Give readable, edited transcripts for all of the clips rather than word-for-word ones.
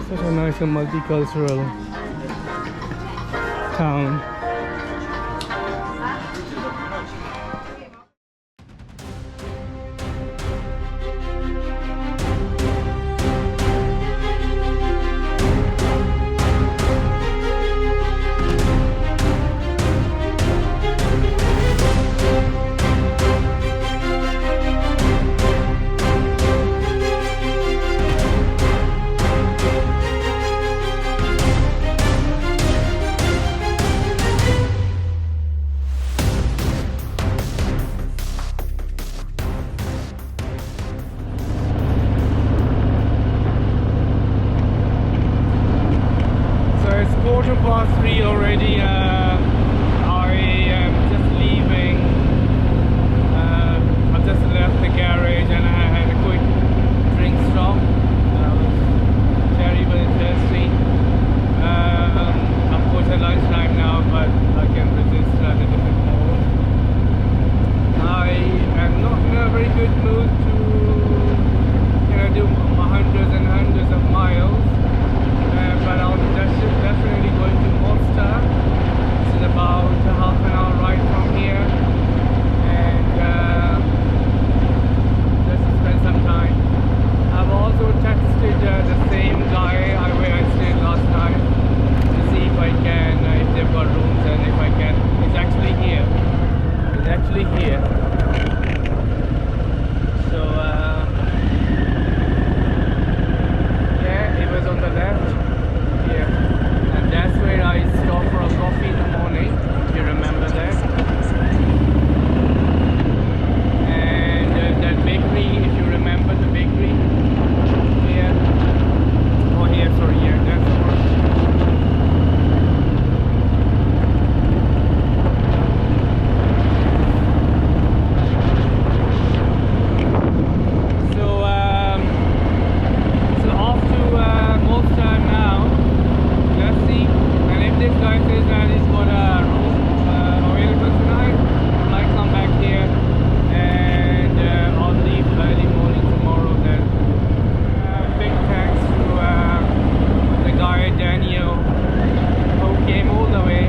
Such a nice and multicultural town. Already, I am just leaving. I've just left the garage and I had a quick drink stop. I was terribly thirsty. Of course, at lunchtime now, but I can resist a little bit more. I am not in a very good mood to do hundreds and hundreds of miles. But I'll definitely going to Mostar. This is about half an hour ride from here, and just to spend some time. I've also texted the same guy where I stayed last time to see if I can, if they've got rooms, and if I can. It's actually here. It's actually here. So yeah, it was on the left. And that's where I stopped for a coffee in the morning, if you remember that. And that bakery, if you remember the bakery here. Oh, here, sorry, yeah, that's the one. So off to Mostar now. Let's see, and if this guy says that he's got a room available tonight, I might come back here and I'll leave early morning tomorrow then. Big thanks to the guy Daniel who came all the way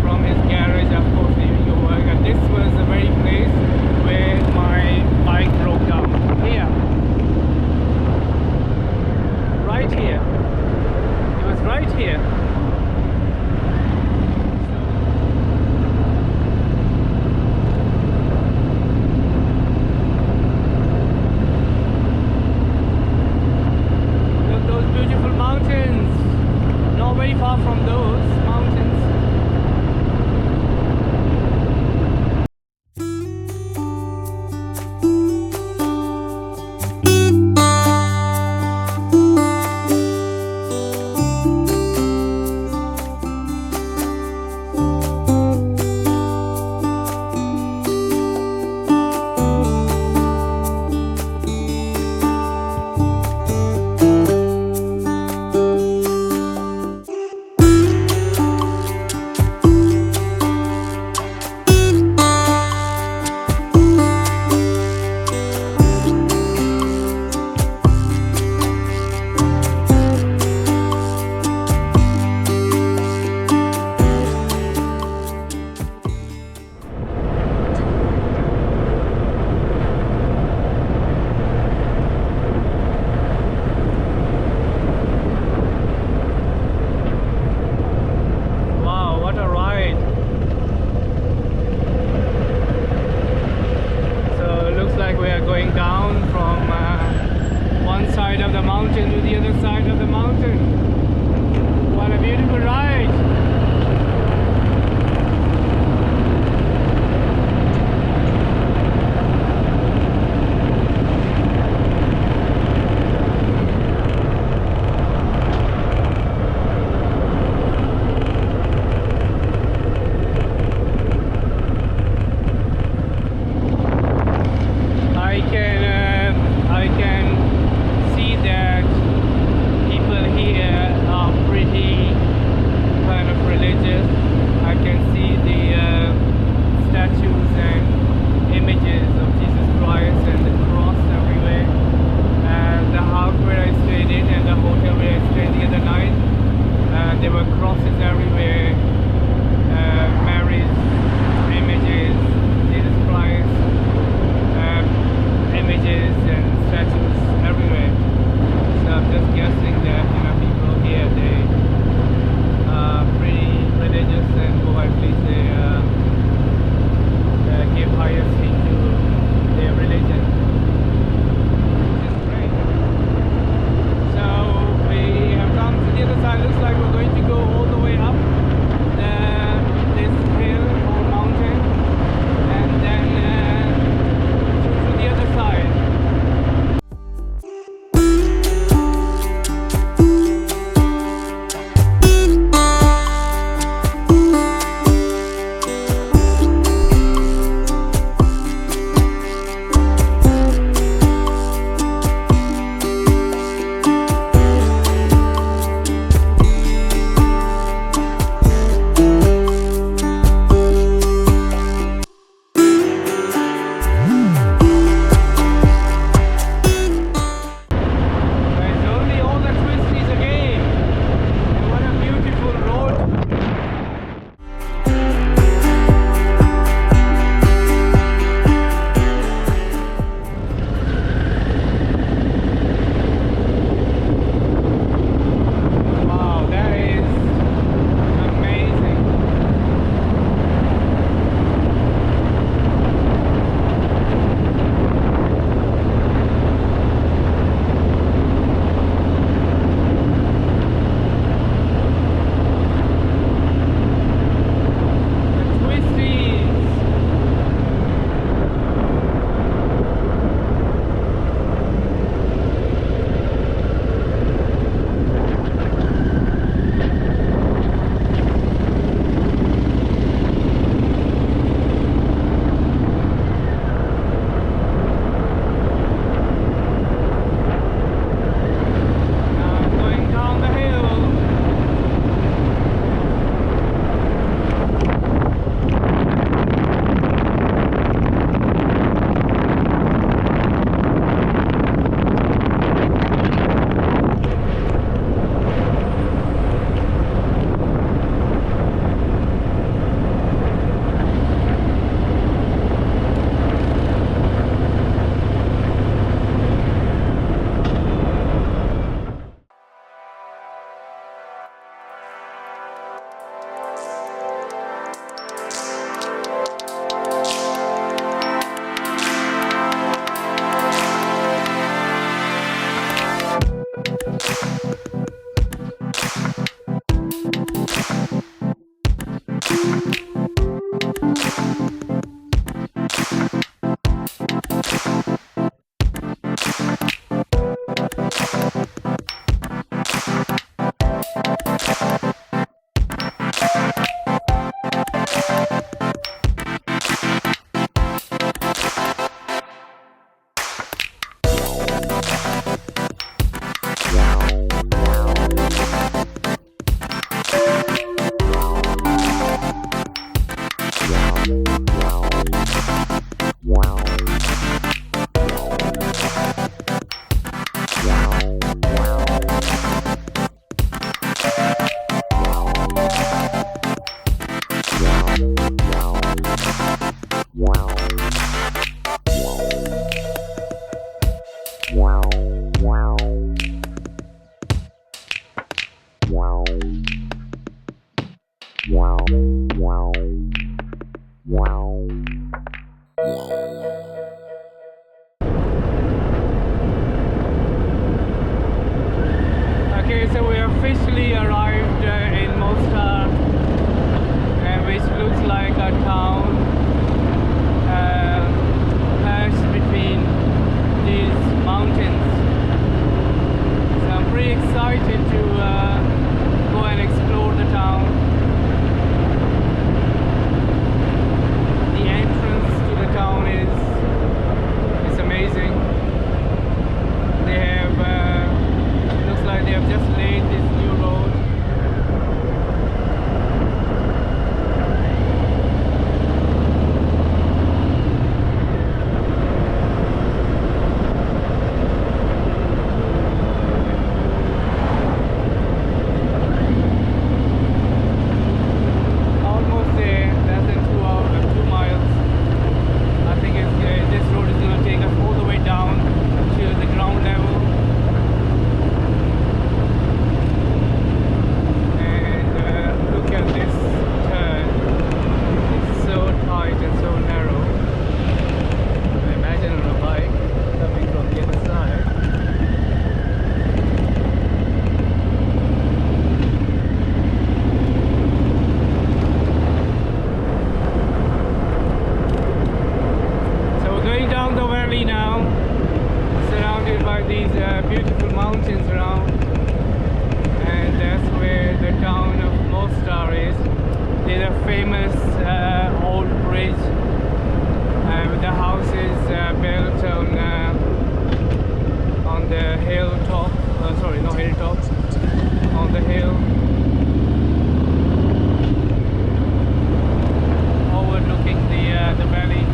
from his garage, of course, leaving your work. And this was the very place where my bike broke down. Here. Right here. It was right here. Look, those beautiful mountains. Not very far from those mountains. officially arrived in Mostar, which looks like a town perched between these mountains. So I'm pretty excited to go and explore the town. The entrance to the town is amazing. They have looks like they have just laid this new road. Almost there, less than 2 miles. I think this road is going to take us all the way down to the ground level. Look at this turn. It's so tight and so narrow. Imagine on a bike coming from the other side. So we're going down the valley now, surrounded by these beautiful mountains around. And that's where the town of Mostar is. There's a famous old bridge with the houses built on the hilltop. Sorry, no hilltop. On the hill, overlooking the valley.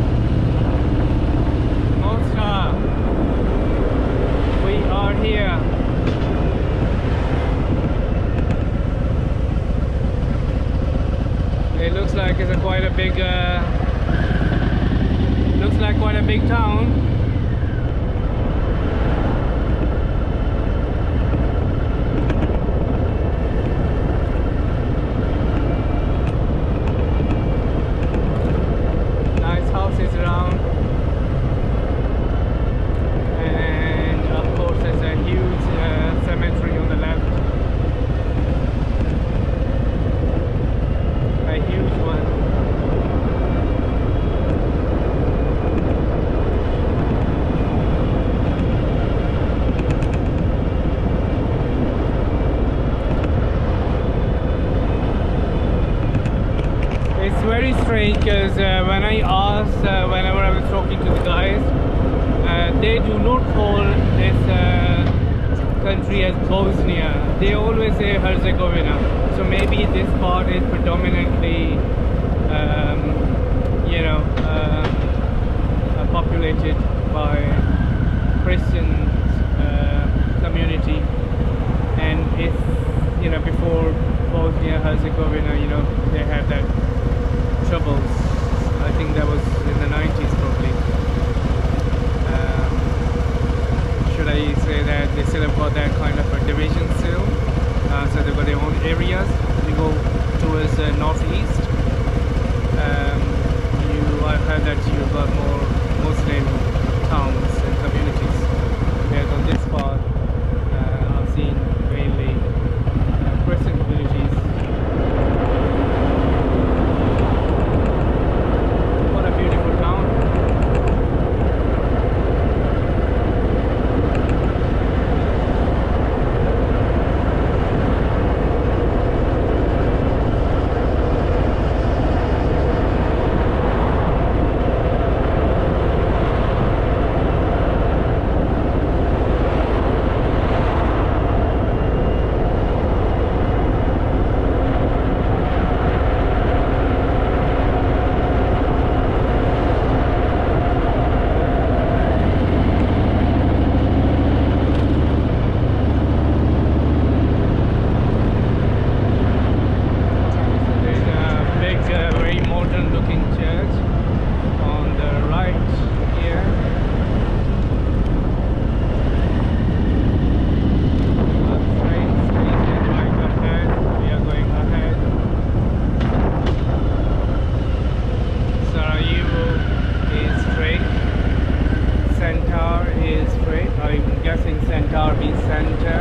Mostar, we are here. It looks like it's quite a big town. Nice houses around, and of course there's a huge cemetery on the left. A huge one. It's very strange because when I asked, whenever I was talking to the guys, they do not call this country as Bosnia. They always say Herzegovina. So maybe this part is predominantly, populated by Christian community, and it's before Bosnia Herzegovina, they had that troubles. I think that was in the 90s probably. Should I say that they still have got that kind of a division still? So they've got their own areas. You go towards the northeast. I've heard that you've got more Muslim towns and communities. Whereas on this part, I've seen mainly Christian communities. What a beautiful town. I'm guessing center means center.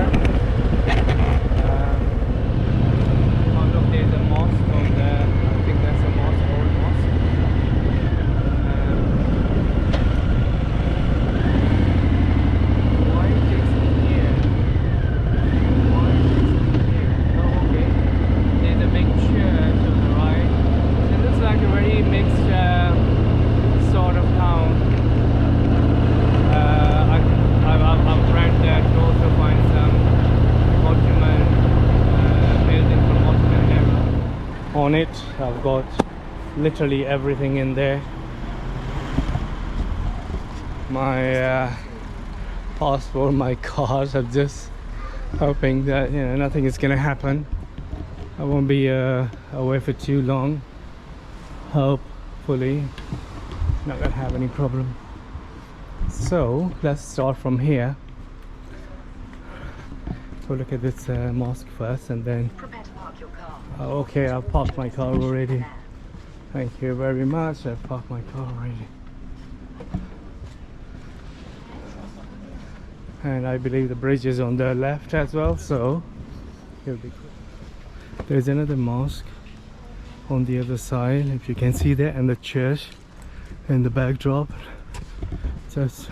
I've got literally everything in there. My passport, my card. I'm just hoping that nothing is gonna happen. I won't be away for too long. Hopefully not gonna have any problem. So let's start from here. So look at this mosque first, and then Prepare to park your car. okay, I've parked my car already. Thank you very much. I've parked my car already. And I believe the bridge is on the left as well, so it'll be cool. There's another mosque on the other side, if you can see that, and the church in the backdrop just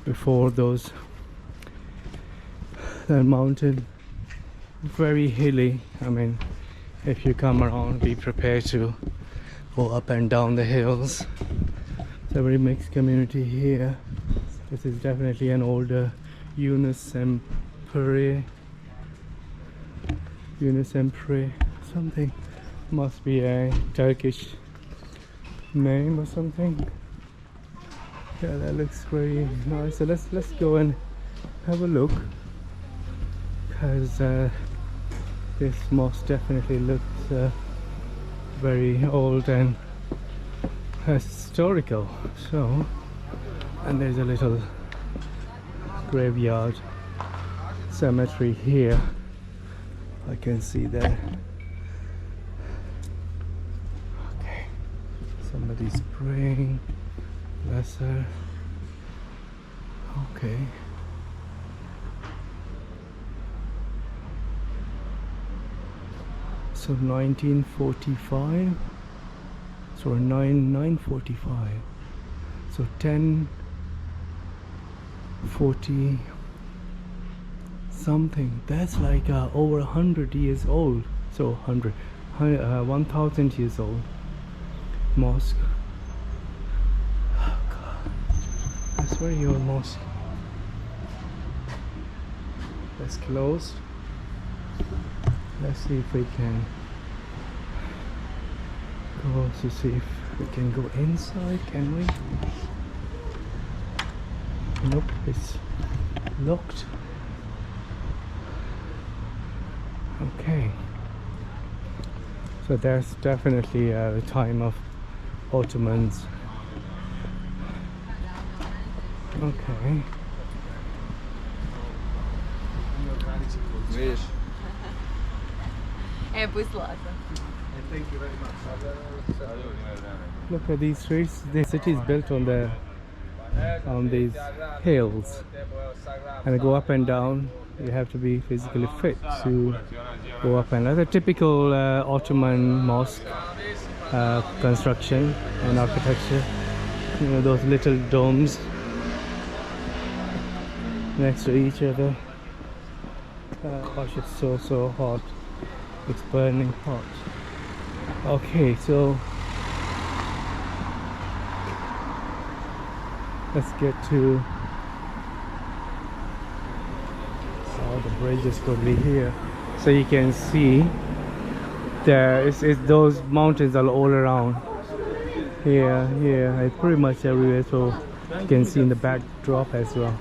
before those. The mountain, very hilly. I mean, if you come around, be prepared to go up and down the hills. It's a very mixed community here. This is definitely an older Unforgettable something. Must be a Turkish name or something. Yeah, that looks very nice. So let's go and have a look, because this mosque definitely looks very old and historical. So, and there's a little graveyard cemetery here. I can see that. Okay, somebody's praying. Bless her. Okay. So 1945. So 945. So 1040 something. That's like over 100 years old. So 1000 years old mosque. Oh God, that's very old mosque. That's closed. Let's see if we can go to see if we can go inside. Can we? Nope, it's locked. Okay, so that's definitely the time of Ottomans. Okay. Thank you very much. Look at these streets. The city is built on these hills, and they go up and down. You have to be physically fit to go up and down. That's a typical Ottoman mosque construction and architecture. You know, those little domes next to each other. Gosh, it's so hot. It's burning hot. Okay, so let's get to. Oh, the bridge is totally here, so you can see there is those mountains are all around. Here, it's pretty much everywhere. So you can see in the backdrop as well.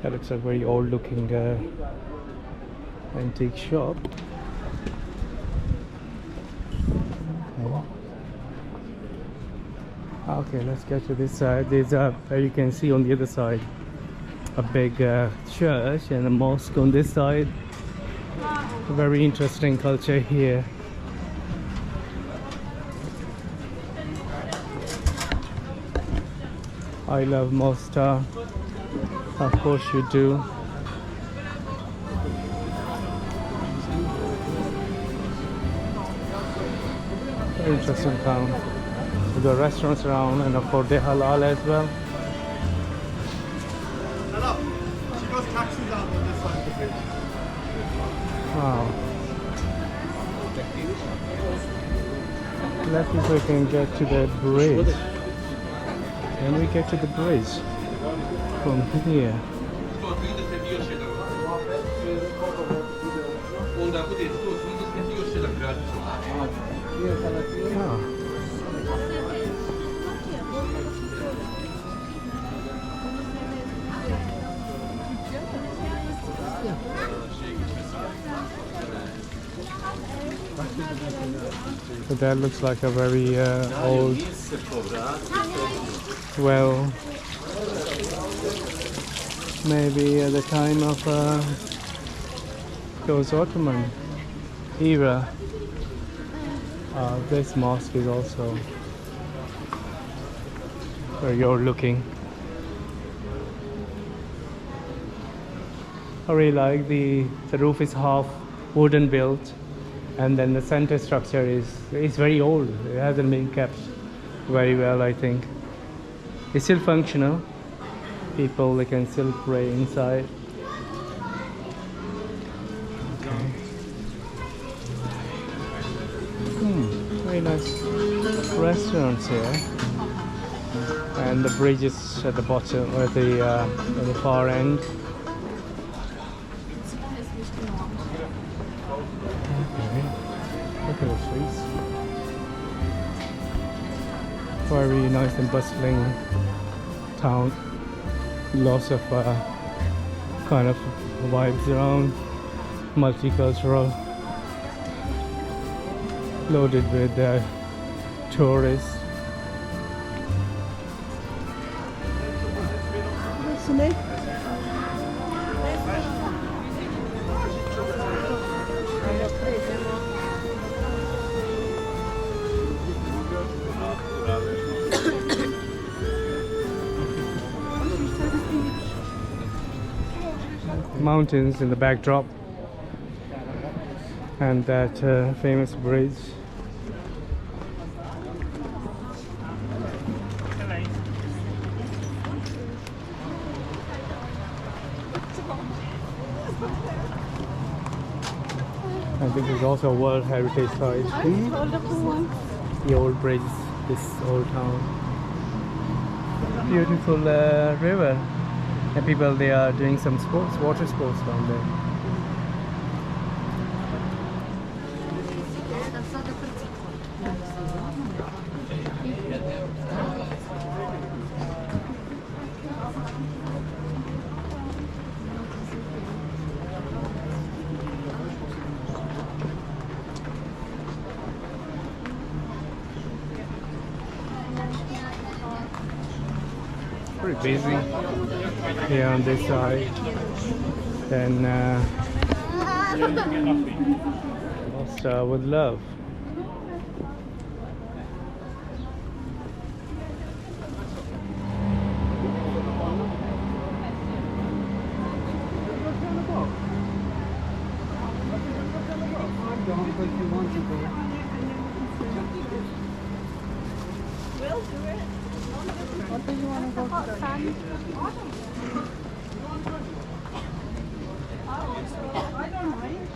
That looks like a very old looking antique shop. Okay, let's get to this side. There's you can see on the other side a big church and a mosque on this side. A very interesting culture here. I love Mostar. Of course you do. Very interesting town. We've got restaurants around, and of course they're halal as well. She goes taxis out on this side of the bridge. Wow. Let's see if we can get to the bridge. Can we get to the bridge from here? Oh. So that looks like a very old, well, maybe at the time of those Ottoman era. This mosque is also very old looking. I really like the roof is half wooden built, and then the center structure is very old. It hasn't been kept very well, I think. It's still functional. People, they can still pray inside. Okay. Very nice restaurants here, and the bridge is at the bottom, at the far end. Look at the trees. Very nice and bustling town. Lots of kind of vibes around, multicultural, loaded with tourists. Mountains in the backdrop, and that famous bridge. And this is also a World Heritage Site. The old bridge, this old town. Beautiful river. And people, they are doing some sports, water sports down there. Pretty busy here on this side. Then Mostar with love. We'll do it. What do you want to go for? I don't mind.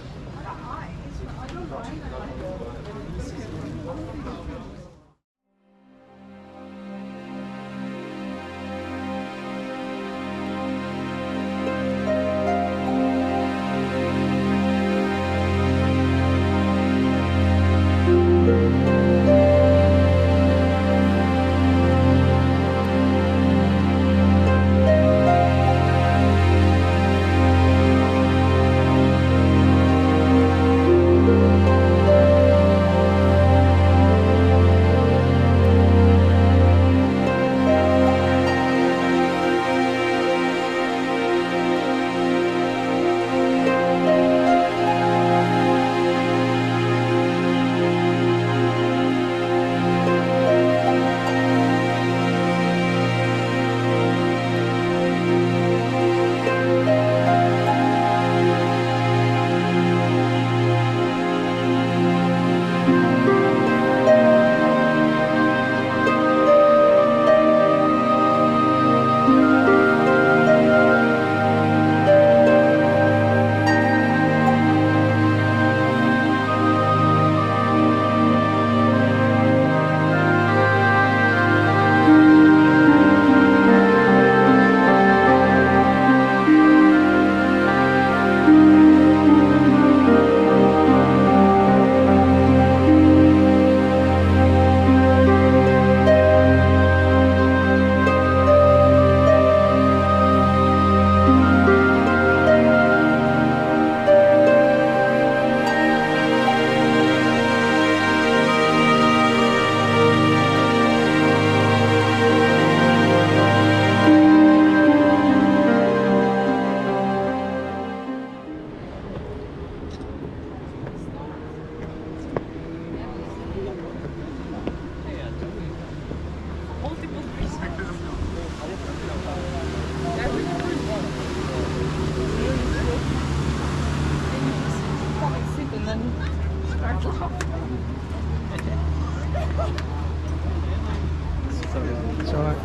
It's alright.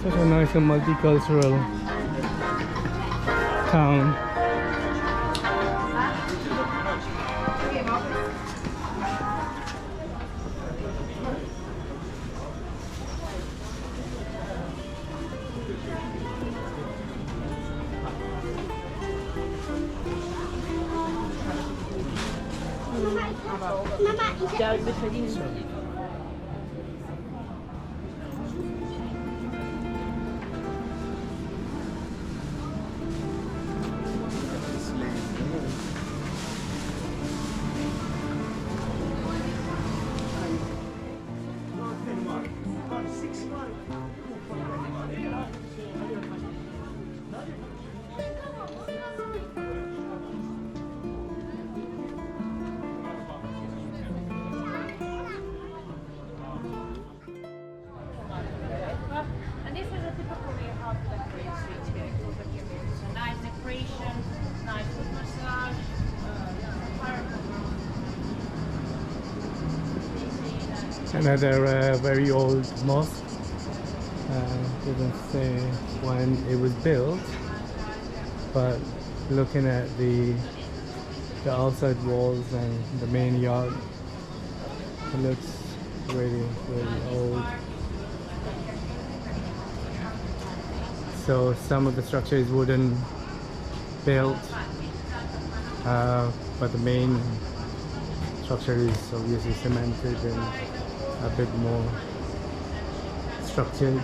Such a nice and multicultural town. And this is a typical way how to decorate streets here over here. So nice decoration, nice foot massage, Another very old mosque. Doesn't say when it was built, but looking at the outside walls and the main yard, it looks really old. So some of the structure is wooden built, but the main structure is obviously cemented and a bit more structured.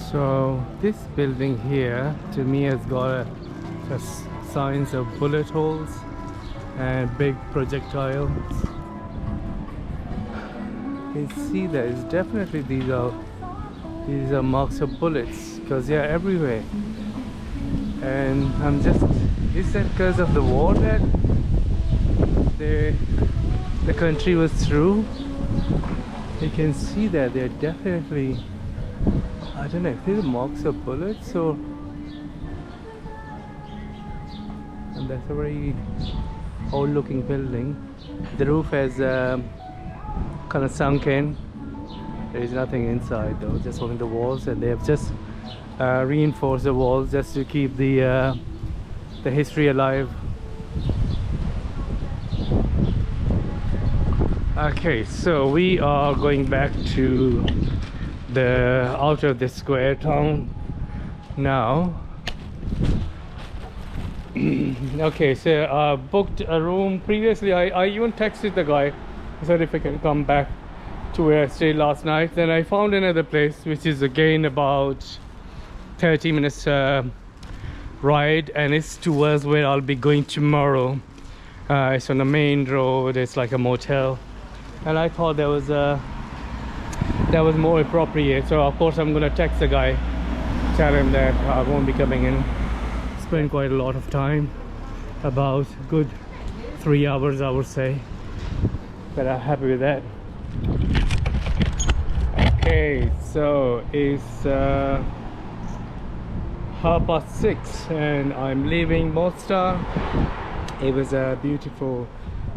So this building here to me has got signs of bullet holes and big projectiles. You can see that it's definitely these are marks of bullets because they are everywhere. And is that because of the war that the country was through? You can see that they're definitely, I don't know if these are marks of bullets or, and that's a very old looking building. The roof has kind of sunk in. There is nothing inside though, just only the walls, and they have just reinforced the walls just to keep the history alive. Okay, so we are going back to the out of the square town now. Okay, so I booked a room previously. I even texted the guy, said if I can come back to where I stayed last night. Then I found another place which is again about 30 minutes ride, and it's towards where I'll be going tomorrow. It's on the main road. It's like a motel, and I thought that was more appropriate. So of course I'm gonna text the guy, tell him that I won't be coming in. Spent quite a lot of time, about good 3 hours I would say, but I'm happy with that. Okay, so it's 6:30 and I'm leaving Mostar. It was a beautiful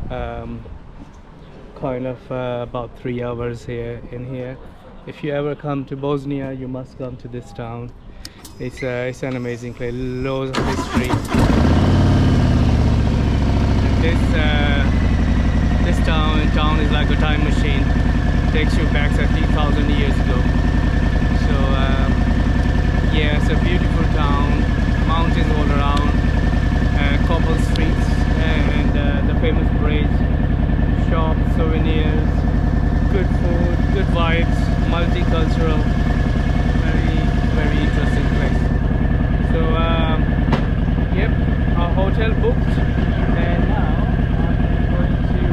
kind of about 3 hours here in here. If you ever come to Bosnia, you must come to this town. It's an amazing place, loads of history. This town is like a time machine. It takes you back 30,000 years ago. So yeah, it's a beautiful town, mountains all around, cobble streets, and the famous bridge. shops, souvenirs, good food, good vibes, multicultural, very interesting place. So yep, our hotel booked, and now I'm going to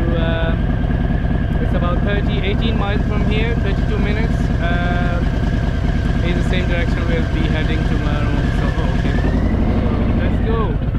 it's about 18 miles from here, 32 minutes in the same direction we'll be heading tomorrow. So okay, so let's go.